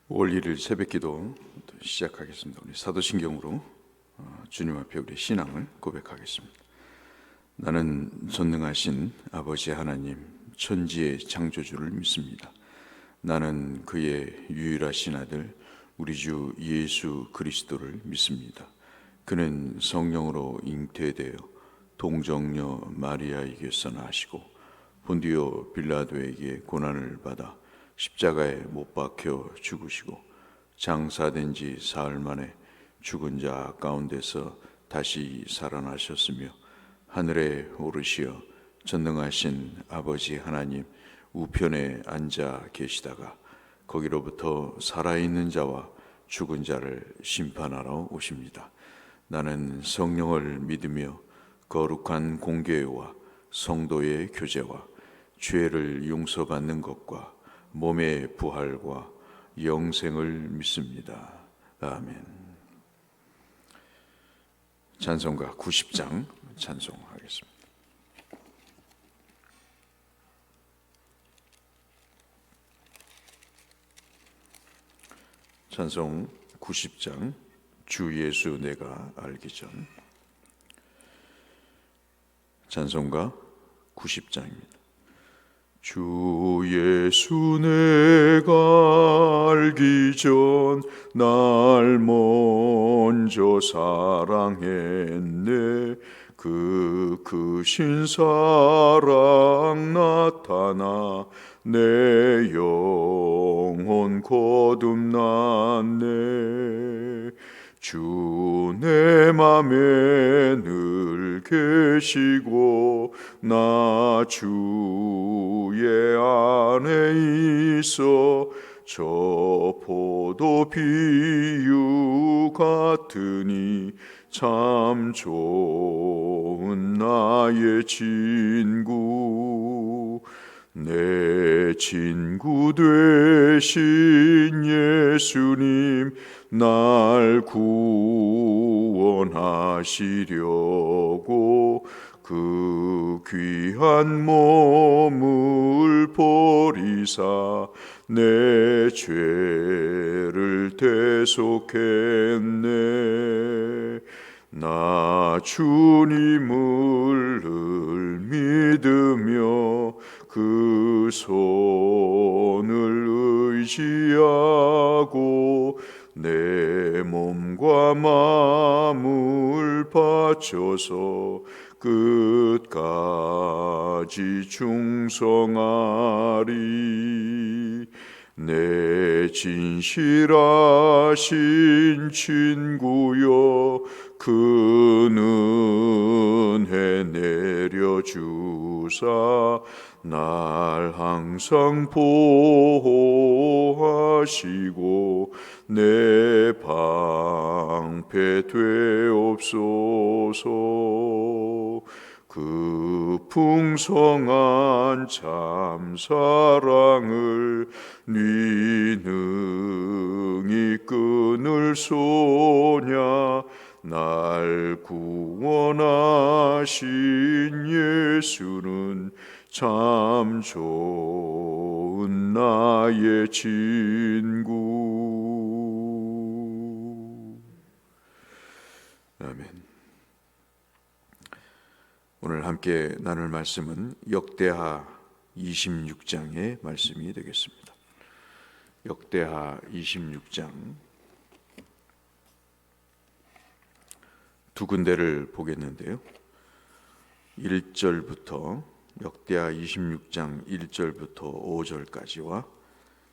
5월 1일 새벽기도 시작하겠습니다. 우리 사도신경으로 주님 앞에 우리 신앙을 고백하겠습니다. 나는 전능하신 아버지 하나님 천지의 창조주를 믿습니다. 나는 그의 유일하신 아들 우리 주 예수 그리스도를 믿습니다. 그는 성령으로 잉태되어 동정녀 마리아에게서 나시고 본디오 빌라도에게 고난을 받아 십자가에 못 박혀 죽으시고 장사된 지 사흘 만에 죽은 자 가운데서 다시 살아나셨으며 하늘에 오르시어 전능하신 아버지 하나님 우편에 앉아 계시다가 거기로부터 살아있는 자와 죽은 자를 심판하러 오십니다. 나는 성령을 믿으며 거룩한 공교회와 성도의 교제와 죄를 용서받는 것과 몸의 부활과 영생을 믿습니다. 아멘. 찬송가 90장 찬송하겠습니다. 찬송 90장 주 예수 내가 알기 전. 찬송가 90장입니다. 주 예수 내가 알기 전 날 먼저 사랑했네. 그 크신 사랑 나타나 내 영혼 거듭났네. 주 내 맘에 늘 계시고 나 주의 안에 있어 저 포도 비유 같으니 참 좋은 나의 친구. 내 친구 되신 예수님 날 구원하시려고 그 귀한 몸을 버리사 내 죄를 대속했네. 나 주님을 늘 믿으며 그 손을 의지하고 내 몸과 마음을 바쳐서 끝까지 충성하리. 내 진실하신 친구여 그 은혜 내려주사 날 항상 보호하시고 내 방패 되옵소서. 그 풍성한 참 사랑을 네 능히 끊을 소냐. 날 구원하신 예수는 참 좋은 나의 친구. 아멘. 오늘 함께 나눌 말씀은 역대하 26장의 말씀이 되겠습니다. 역대하 26장 두 군데를 보겠는데요. 1절부터 역대하 26장 1절부터 5절까지와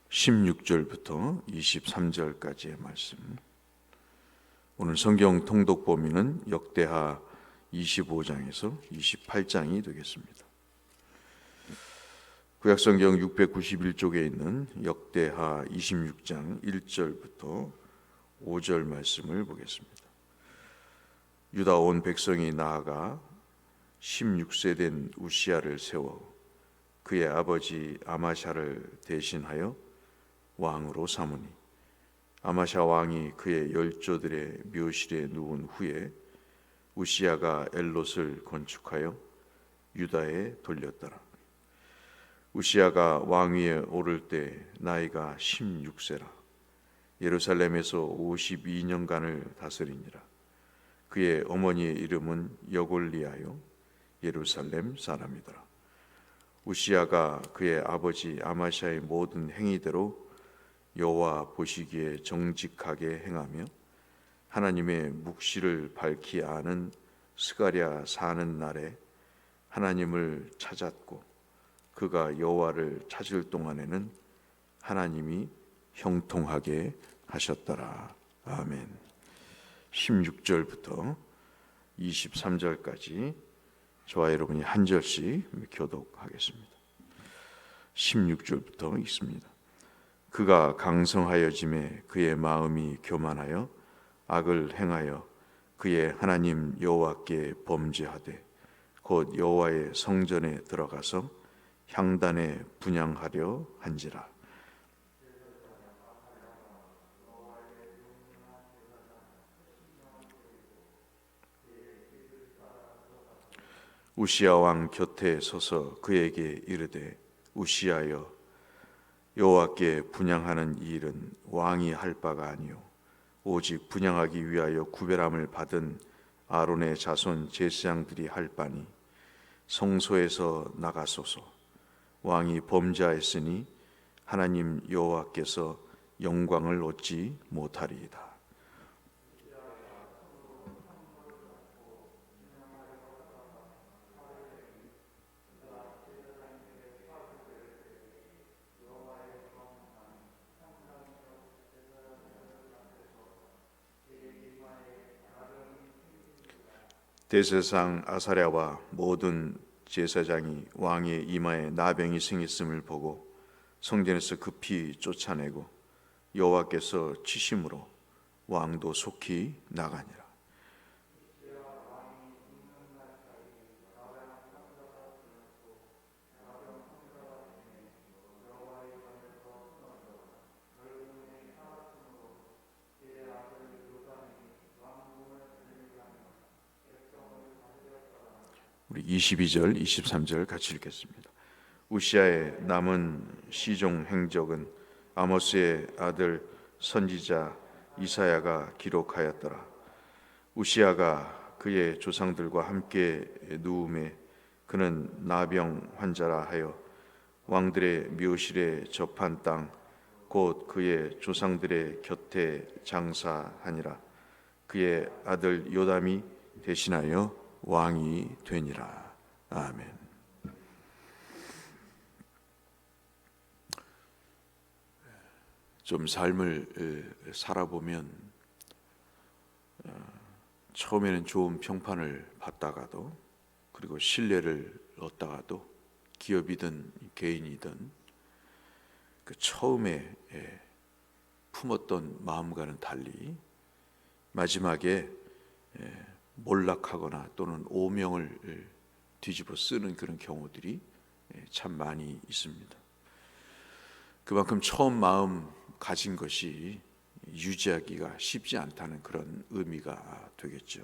16절부터 23절까지의 말씀. 오늘 성경 통독 범위는 역대하 25장에서 28장이 되겠습니다. 구약성경 691쪽에 있는 역대하 26장 1절부터 5절 말씀을 보겠습니다. 유다 온 백성이 나아가 16세 된 우시야를 세워 그의 아버지 아마샤를 대신하여 왕으로 삼으니 아마샤 왕이 그의 열조들의 묘실에 누운 후에 우시야가 엘롯을 건축하여 유다에 돌렸더라. 우시야가 왕위에 오를 때 나이가 16세라. 예루살렘에서 52년간을 다스리니라. 그의 어머니의 이름은 여골리아요 예루살렘 사람이더라. 우시야가 그의 아버지 아마샤의 모든 행위대로 여호와 보시기에 정직하게 행하며 하나님의 묵시를 밝히 아는 스가랴 사는 날에 하나님을 찾았고 그가 여호와를 찾을 동안에는 하나님이 형통하게 하셨더라. 아멘. 16절부터 23절까지 저와 여러분이 한 절씩 교독하겠습니다. 16절부터 읽습니다. 그가 강성하여짐에 그의 마음이 교만하여 악을 행하여 그의 하나님 여호와께 범죄하되 곧 여호와의 성전에 들어가서 향단에 분향하려 한지라. 우시야 왕 곁에 서서 그에게 이르되 우시야여 여호와께 분향하는 이 일은 왕이 할 바가 아니요 오직 분향하기 위하여 구별함을 받은 아론의 자손 제사장들이 할 바니 성소에서 나가소서. 왕이 범죄하였으니 하나님 여호와께서 영광을 얻지 못하리이다. 대제사장 아사랴와 모든 제사장이 왕의 이마에 나병이 생겼음을 보고 성전에서 급히 쫓아내고 여호와께서 치심으로 왕도 속히 나가니라. 우리 22절, 23절 같이 읽겠습니다. 우시야의 남은 시종 행적은 아모스의 아들 선지자 이사야가 기록하였더라. 우시야가 그의 조상들과 함께 누움에 그는 나병 환자라 하여 왕들의 묘실에 접한 땅 곧 그의 조상들의 곁에 장사하니라. 그의 아들 요담이 대신하여 왕이 되니라. 아멘. 좀 삶을 살아보면 처음에는 좋은 평판을 받다가도 그리고 신뢰를 얻다가도 기업이든 개인이든 그 처음에 품었던 마음과는 달리 마지막에 몰락하거나 또는 오명을 뒤집어 쓰는 그런 경우들이 참 많이 있습니다. 그만큼 처음 마음 가진 것이 유지하기가 쉽지 않다는 그런 의미가 되겠죠.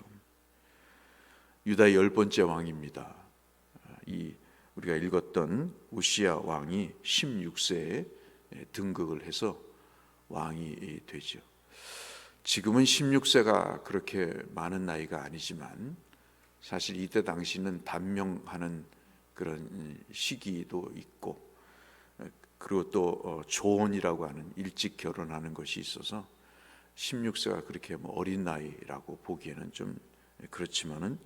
유다의 10번째 왕입니다. 이 우리가 읽었던 우시야 왕이 16세에 등극을 해서 왕이 되죠. 지금은 16세가 그렇게 많은 나이가 아니지만 사실 이때 당시는 단명하는 그런 시기도 있고 그리고 또 조혼이라고 하는 일찍 결혼하는 것이 있어서 16세가 그렇게 어린 나이라고 보기에는 좀 그렇지만은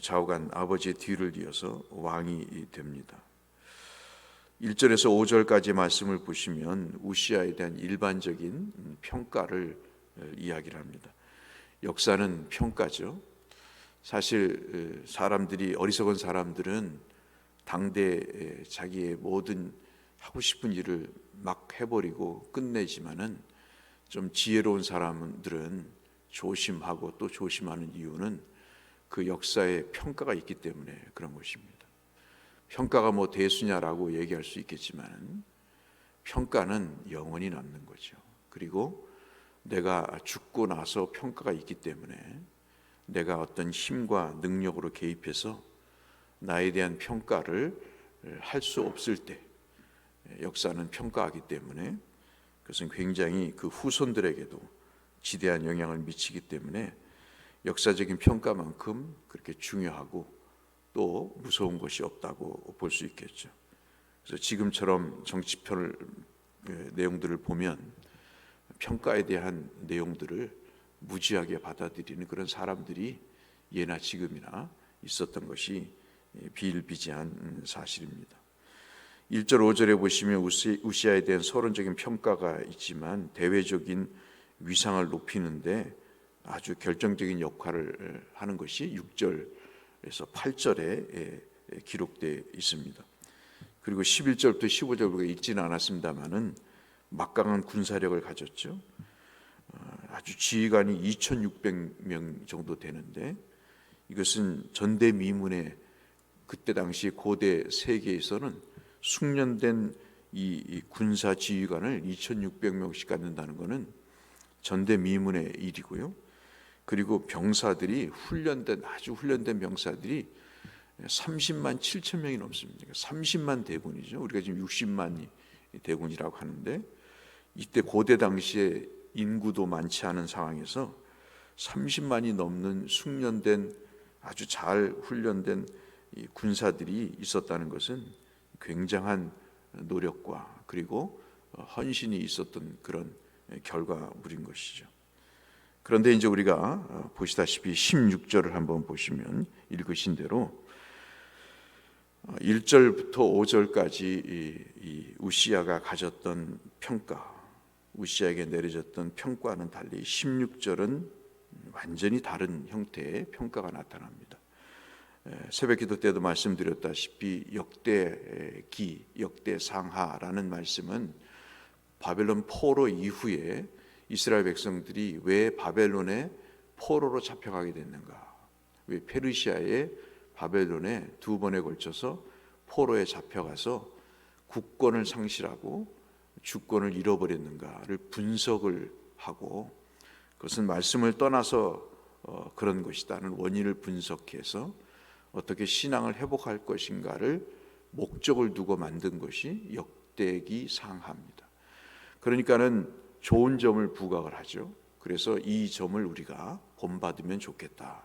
좌우간 아버지의 뒤를 이어서 왕이 됩니다. 1절에서 5절까지 말씀을 보시면 우시야에 대한 일반적인 평가를 이야기를 합니다. 역사는 평가죠. 사실 사람들이 어리석은 사람들은 당대 자기의 모든 하고 싶은 일을 막 해버리고 끝내지만은 좀 지혜로운 사람들은 조심하고 또 조심하는 이유는 그 역사에 평가가 있기 때문에 그런 것입니다. 평가가 대수냐라고 얘기할 수 있겠지만 평가는 영원히 남는 거죠. 그리고 내가 죽고 나서 평가가 있기 때문에 내가 어떤 힘과 능력으로 개입해서 나에 대한 평가를 할 수 없을 때 역사는 평가하기 때문에 그것은 굉장히 그 후손들에게도 지대한 영향을 미치기 때문에 역사적인 평가만큼 그렇게 중요하고 또 무서운 것이 없다고 볼 수 있겠죠. 그래서 지금처럼 정치편 내용들을 보면 평가에 대한 내용들을 무지하게 받아들이는 그런 사람들이 예나 지금이나 있었던 것이 비일비재한 사실입니다. 1절 5절에 보시면 우시아에 대한 서론적인 평가가 있지만 대외적인 위상을 높이는데 아주 결정적인 역할을 하는 것이 6절에서 8절에 기록되어 있습니다. 그리고 11절부터 15절 우리가 읽지는 않았습니다만은 막강한 군사력을 가졌죠. 아주 지휘관이 2,600명 정도 되는데 이것은 전대미문의 그때 당시 고대 세계에서는 숙련된 이 군사 지휘관을 2,600명씩 갖는다는 것은 전대미문의 일이고요. 그리고 병사들이 아주 훈련된 병사들이 30만 7천 명이 넘습니다. 30만 대군이죠. 우리가 지금 60만 대군이라고 하는데 이때 고대 당시에 인구도 많지 않은 상황에서 30만이 넘는 숙련된 아주 잘 훈련된 이 군사들이 있었다는 것은 굉장한 노력과 그리고 헌신이 있었던 그런 결과물인 것이죠. 그런데 이제 우리가 보시다시피 16절을 한번 보시면 읽으신 대로 1절부터 5절까지 이 우시아가 가졌던 평가, 우시아에게 내려졌던 평가와는 달리 16절은 완전히 다른 형태의 평가가 나타납니다. 새벽기도 때도 말씀드렸다시피 역대기, 역대상하라는 말씀은 바벨론 포로 이후에 이스라엘 백성들이 왜 바벨론의 포로로 잡혀가게 됐는가, 왜 페르시아의 바벨론에 두 번에 걸쳐서 포로에 잡혀가서 국권을 상실하고 주권을 잃어버렸는가를 분석을 하고 그것은 말씀을 떠나서 그런 것이다는 원인을 분석해서 어떻게 신앙을 회복할 것인가를 목적을 두고 만든 것이 역대기 상하입니다. 그러니까는 좋은 점을 부각을 하죠. 그래서 이 점을 우리가 본받으면 좋겠다,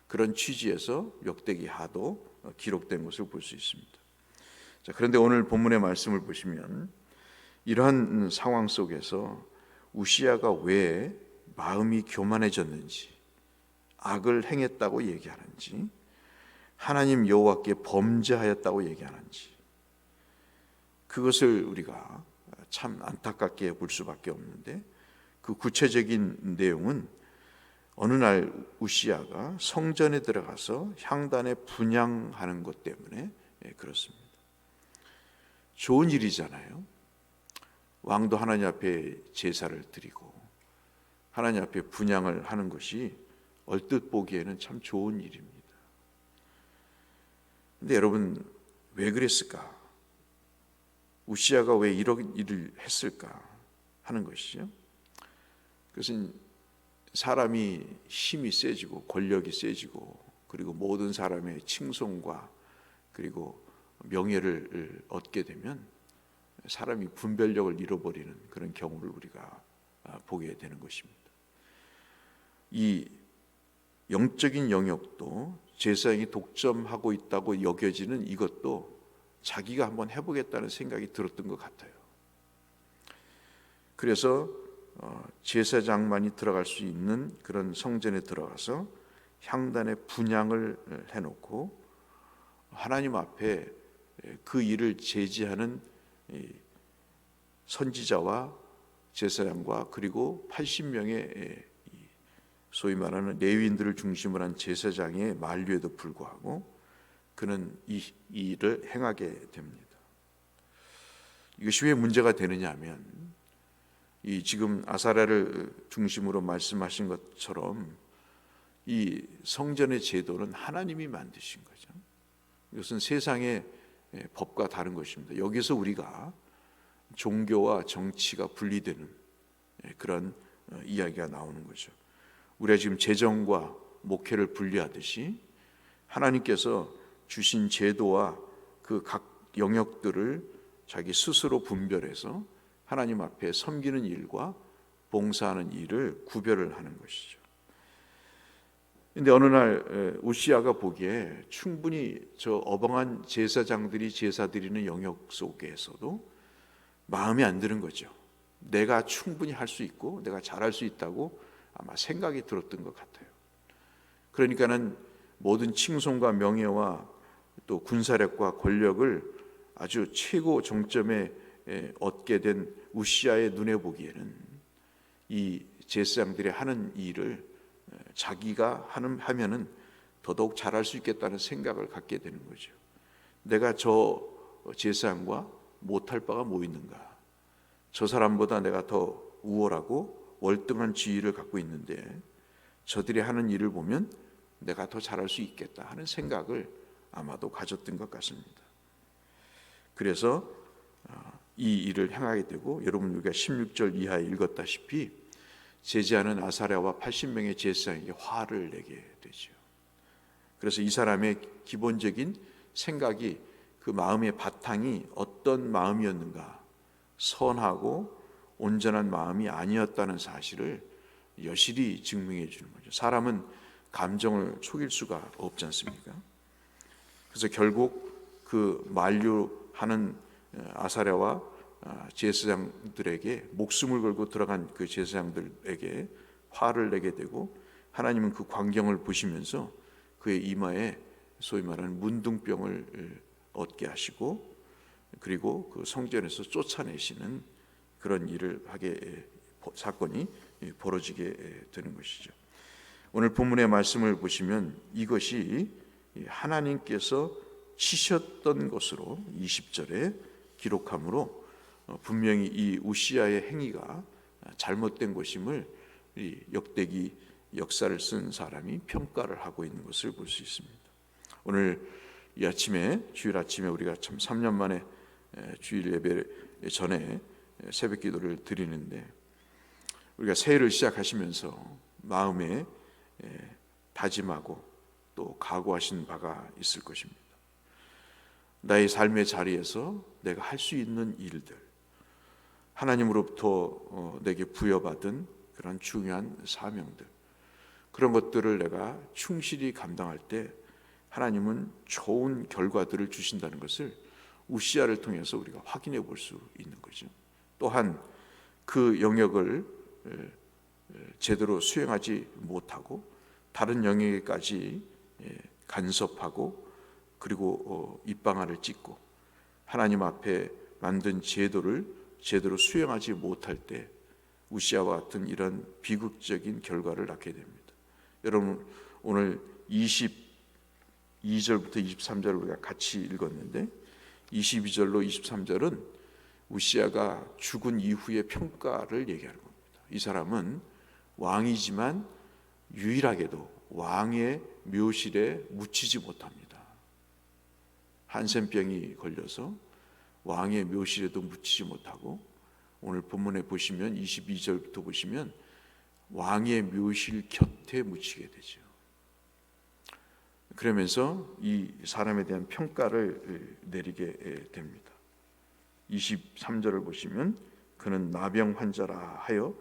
그런 취지에서 역대기 하도 기록된 것을 볼 수 있습니다. 자, 그런데 오늘 본문의 말씀을 보시면 이러한 상황 속에서 우시아가 왜 마음이 교만해졌는지, 악을 행했다고 얘기하는지, 하나님 여호와께 범죄하였다고 얘기하는지, 그것을 우리가 참 안타깝게 볼 수밖에 없는데, 그 구체적인 내용은 어느 날 우시아가 성전에 들어가서 향단에 분향하는 것 때문에 그렇습니다. 좋은 일이잖아요. 왕도 하나님 앞에 제사를 드리고 하나님 앞에 분향을 하는 것이 얼뜻 보기에는 참 좋은 일입니다. 근데 여러분, 왜 그랬을까? 우시아가 왜 이런 일을 했을까 하는 것이죠. 그것은 사람이 힘이 세지고 권력이 세지고 그리고 모든 사람의 칭송과 그리고 명예를 얻게 되면 사람이 분별력을 잃어버리는 그런 경우를 우리가 보게 되는 것입니다. 이 영적인 영역도 제사장이 독점하고 있다고 여겨지는 이것도 자기가 한번 해보겠다는 생각이 들었던 것 같아요. 그래서 제사장만이 들어갈 수 있는 그런 성전에 들어가서 향단에 분향을 해놓고 하나님 앞에 그 일을 제지하는 선지자와 제사장과 그리고 80명의 소위 말하는 레위인들을 중심으로 한 제사장의 만류에도 불구하고 그는 이 일을 행하게 됩니다. 이것이 왜 문제가 되느냐 하면 이 지금 아사랴를 중심으로 말씀하신 것처럼 이 성전의 제도는 하나님이 만드신 거죠. 이것은 세상의 법과 다른 것입니다. 여기서 우리가 종교와 정치가 분리되는 그런 이야기가 나오는 거죠. 우리가 지금 재정과 목회를 분리하듯이 하나님께서 주신 제도와 그 각 영역들을 자기 스스로 분별해서 하나님 앞에 섬기는 일과 봉사하는 일을 구별을 하는 것이죠. 근데 어느 날 우시아가 보기에 충분히 저 어벙한 제사장들이 제사 드리는 영역 속에서도 마음에 안 드는 거죠. 내가 충분히 할 수 있고 내가 잘할 수 있다고 아마 생각이 들었던 것 같아요. 그러니까는 모든 칭송과 명예와 또 군사력과 권력을 아주 최고 정점에 얻게 된 우시아의 눈에 보기에는 이 제사장들이 하는 일을 자기가 하면은 더더욱 잘할 수 있겠다는 생각을 갖게 되는 거죠. 내가 저 제사장과 못할 바가 뭐 있는가? 저 사람보다 내가 더 우월하고 월등한 지위를 갖고 있는데 저들이 하는 일을 보면 내가 더 잘할 수 있겠다 하는 생각을 아마도 가졌던 것 같습니다. 그래서 이 일을 행하게 되고, 여러분 우리가 16절 이하에 읽었다시피 제지하는 아사랴와 80명의 제사장에게 화를 내게 되죠. 그래서 이 사람의 기본적인 생각이, 그 마음의 바탕이 어떤 마음이었는가, 선하고 온전한 마음이 아니었다는 사실을 여실히 증명해 주는 거죠. 사람은 감정을 속일 수가 없지 않습니까? 그래서 결국 그 만류하는 아사랴와 제사장들에게, 목숨을 걸고 들어간 그 제사장들에게 화를 내게 되고, 하나님은 그 광경을 보시면서 그의 이마에 소위 말하는 문둥병을 얻게 하시고, 그리고 그 성전에서 쫓아내시는 그런 일을 하게, 사건이 벌어지게 되는 것이죠. 오늘 본문의 말씀을 보시면 이것이 하나님께서 치셨던 것으로 20절에 기록함으로 분명히 이 우시아의 행위가 잘못된 것임을 이 역대기 역사를 쓴 사람이 평가를 하고 있는 것을 볼 수 있습니다. 오늘 이 아침에, 주일 아침에 우리가 참 3년 만에 주일 예배 전에 새벽 기도를 드리는데, 우리가 새해를 시작하시면서 마음에 다짐하고 또 각오하신 바가 있을 것입니다. 나의 삶의 자리에서 내가 할 수 있는 일들, 하나님으로부터 내게 부여받은 그런 중요한 사명들, 그런 것들을 내가 충실히 감당할 때 하나님은 좋은 결과들을 주신다는 것을 우시아를 통해서 우리가 확인해 볼 수 있는 거죠. 또한 그 영역을 제대로 수행하지 못하고 다른 영역에까지 간섭하고, 그리고 입방아를 찍고 하나님 앞에 만든 제도를 제대로 수행하지 못할 때 우시아와 같은 이런 비극적인 결과를 낳게 됩니다. 여러분, 오늘 22절부터 23절을 우리가 같이 읽었는데, 22절로 23절은 우시아가 죽은 이후의 평가를 얘기하는 겁니다. 이 사람은 왕이지만 유일하게도 왕의 묘실에 묻히지 못합니다. 한센병이 걸려서 왕의 묘실에도 묻히지 못하고, 오늘 본문에 보시면 22절부터 보시면 왕의 묘실 곁에 묻히게 되죠. 그러면서 이 사람에 대한 평가를 내리게 됩니다. 23절을 보시면 그는 나병 환자라 하여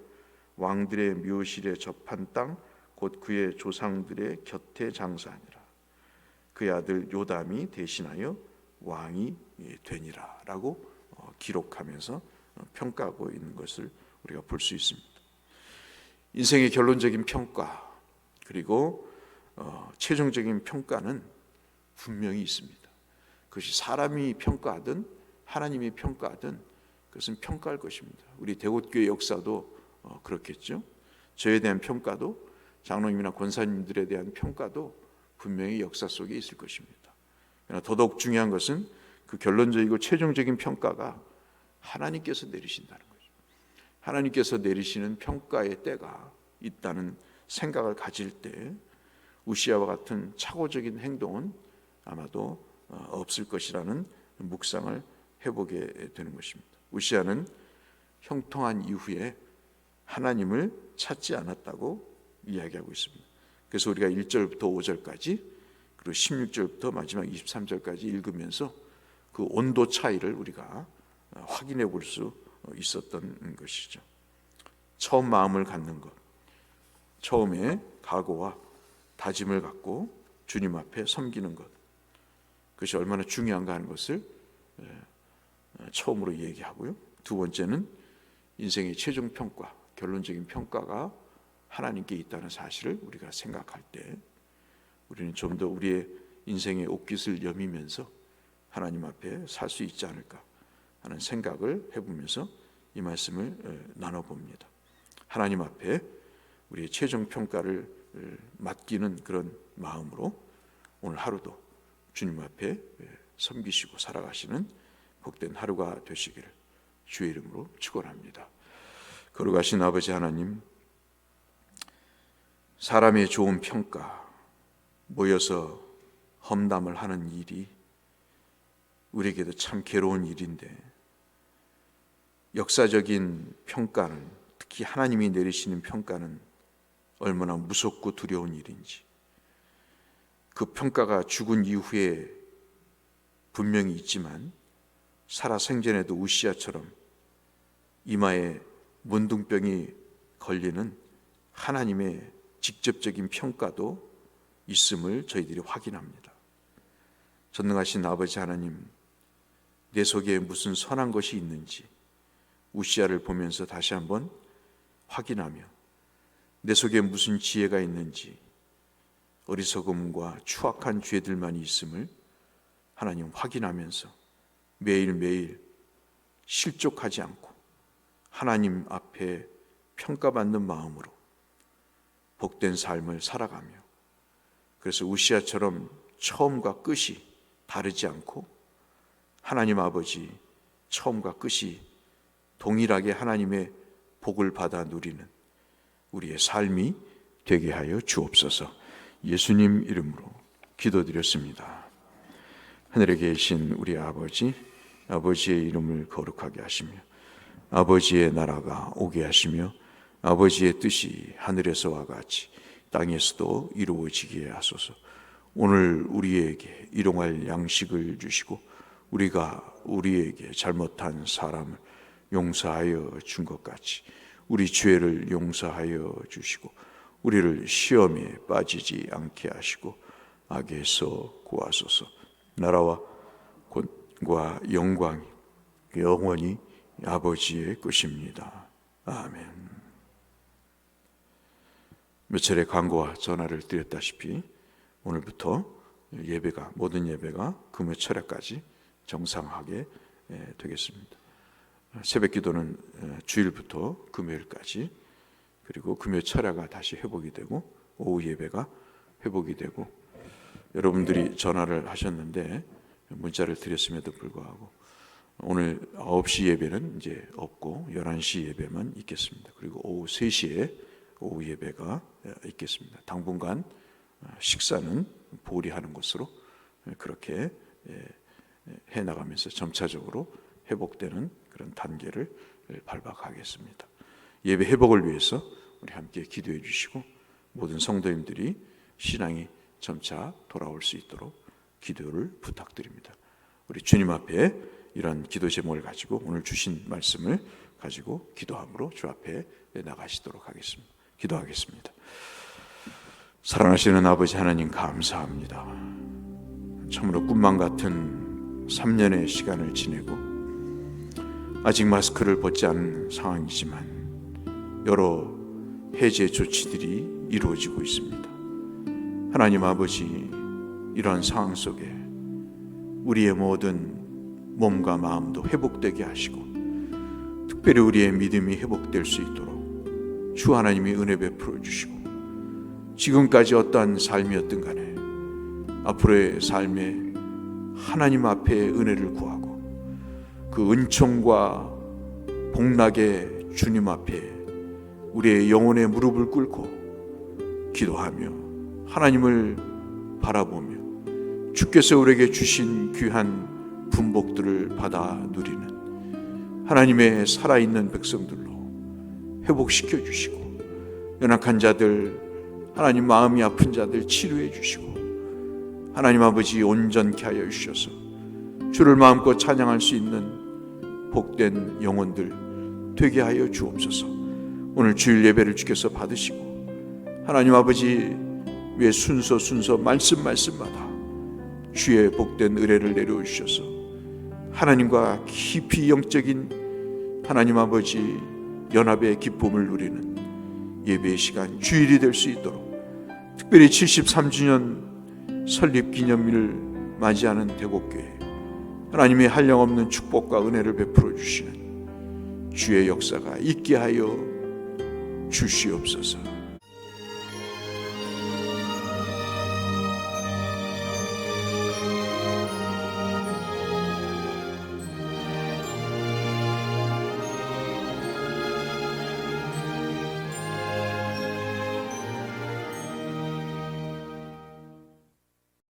왕들의 묘실에 접한 땅 곧 그의 조상들의 곁에 장사하니라. 그의 아들 요담이 대신하여 왕이 되니라 라고 기록하면서 평가하고 있는 것을 우리가 볼 수 있습니다. 인생의 결론적인 평가, 그리고 최종적인 평가는 분명히 있습니다. 그것이 사람이 평가하든 하나님이 평가하든 그것은 평가할 것입니다. 우리 대곳교회 역사도 그렇겠죠. 저에 대한 평가도, 장로님이나 권사님들에 대한 평가도 분명히 역사 속에 있을 것입니다. 그러나 더더욱 중요한 것은 그 결론적이고 최종적인 평가가 하나님께서 내리신다는 거죠. 하나님께서 내리시는 평가의 때가 있다는 생각을 가질 때 우시아와 같은 착오적인 행동은 아마도 없을 것이라는 묵상을 해보게 되는 것입니다. 우시아는 형통한 이후에 하나님을 찾지 않았다고 이야기하고 있습니다. 그래서 우리가 1절부터 5절까지, 그리고 16절부터 마지막 23절까지 읽으면서 그 온도 차이를 우리가 확인해 볼 수 있었던 것이죠. 처음 마음을 갖는 것, 처음에 각오와 다짐을 갖고 주님 앞에 섬기는 것, 그것이 얼마나 중요한가 하는 것을 처음으로 얘기하고요. 두 번째는 인생의 최종 평가, 결론적인 평가가 하나님께 있다는 사실을 우리가 생각할 때 우리는 좀 더 우리의 인생의 옷깃을 여미면서 하나님 앞에 살 수 있지 않을까 하는 생각을 해보면서 이 말씀을 나눠봅니다. 하나님 앞에 우리의 최종 평가를 맡기는 그런 마음으로 오늘 하루도 주님 앞에 섬기시고 살아가시는 복된 하루가 되시기를 주의 이름으로 축원합니다. 거룩하신 아버지 하나님, 사람의 좋은 평가, 모여서 험담을 하는 일이 우리에게도 참 괴로운 일인데, 역사적인 평가는, 특히 하나님이 내리시는 평가는 얼마나 무섭고 두려운 일인지, 그 평가가 죽은 이후에 분명히 있지만 살아생전에도 우시아처럼 이마에 문둥병이 걸리는 하나님의 직접적인 평가도 있음을 저희들이 확인합니다. 전능하신 아버지 하나님, 내 속에 무슨 선한 것이 있는지 우시아를 보면서 다시 한번 확인하며, 내 속에 무슨 지혜가 있는지, 어리석음과 추악한 죄들만이 있음을 하나님 확인하면서 매일매일 실족하지 않고 하나님 앞에 평가받는 마음으로 복된 삶을 살아가며, 그래서 우시아처럼 처음과 끝이 다르지 않고 하나님 아버지 처음과 끝이 동일하게 하나님의 복을 받아 누리는 우리의 삶이 되게 하여 주옵소서. 예수님 이름으로 기도드렸습니다. 하늘에 계신 우리 아버지, 아버지의 이름을 거룩하게 하시며 아버지의 나라가 오게 하시며 아버지의 뜻이 하늘에서와 같이 땅에서도 이루어지게 하소서. 오늘 우리에게 일용할 양식을 주시고 우리가 우리에게 잘못한 사람을 용서하여 준 것 같이 우리 죄를 용서하여 주시고 우리를 시험에 빠지지 않게 하시고 악에서 구하소서. 나라와 권과 영광이 영원히 아버지의 것입니다. 아멘. 몇 차례 광고와 전화를 드렸다시피 오늘부터 예배가, 모든 예배가 금요 철야까지 정상하게 되겠습니다. 새벽 기도는 주일부터 금요일까지, 그리고 금요 철야가 다시 회복이 되고 오후 예배가 회복이 되고, 여러분들이 전화를 하셨는데 문자를 드렸음에도 불구하고 오늘 9시 예배는 이제 없고 11시 예배만 있겠습니다. 그리고 오후 3시에 오후 예배가 있겠습니다. 당분간 식사는 보리하는 것으로 그렇게 해나가면서 점차적으로 회복되는 그런 단계를 밟아가겠습니다. 예배 회복을 위해서 우리 함께 기도해 주시고 모든 성도님들이 신앙이 점차 돌아올 수 있도록 기도를 부탁드립니다. 우리 주님 앞에 이런 기도 제목을 가지고 오늘 주신 말씀을 가지고 기도함으로 주 앞에 나가시도록 하겠습니다. 기도하겠습니다. 사랑하시는 아버지 하나님, 감사합니다. 참으로 꿈만 같은 3년의 시간을 지내고 아직 마스크를 벗지 않은 상황이지만 여러 해제 조치들이 이루어지고 있습니다. 하나님 아버지, 이러한 상황 속에 우리의 모든 몸과 마음도 회복되게 하시고 특별히 우리의 믿음이 회복될 수 있도록 주 하나님이 은혜 베풀어 주시고, 지금까지 어떠한 삶이었든 간에 앞으로의 삶에 하나님 앞에 은혜를 구하고 그 은총과 복락의 주님 앞에 우리의 영혼의 무릎을 꿇고 기도하며 하나님을 바라보며 주께서 우리에게 주신 귀한 분복들을 받아 누리는 하나님의 살아있는 백성들로 회복시켜 주시고, 연약한 자들, 하나님 마음이 아픈 자들 치료해 주시고, 하나님 아버지 온전케 하여 주셔서 주를 마음껏 찬양할 수 있는 복된 영혼들, 되게 하여 주옵소서. 오늘 주일 예배를 주께서 받으시고 하나님 아버지 왜 순서 말씀마다 주의 복된 은혜를 내려오셔서 하나님과 깊이 영적인 하나님 아버지 연합의 기쁨을 누리는 예배의 시간 주일이 될 수 있도록, 특별히 73주년 설립 기념일을 맞이하는 대곡교회 하나님의 한량없는 축복과 은혜를 베풀어 주시는 주의 역사가 있게 하여 주시옵소서.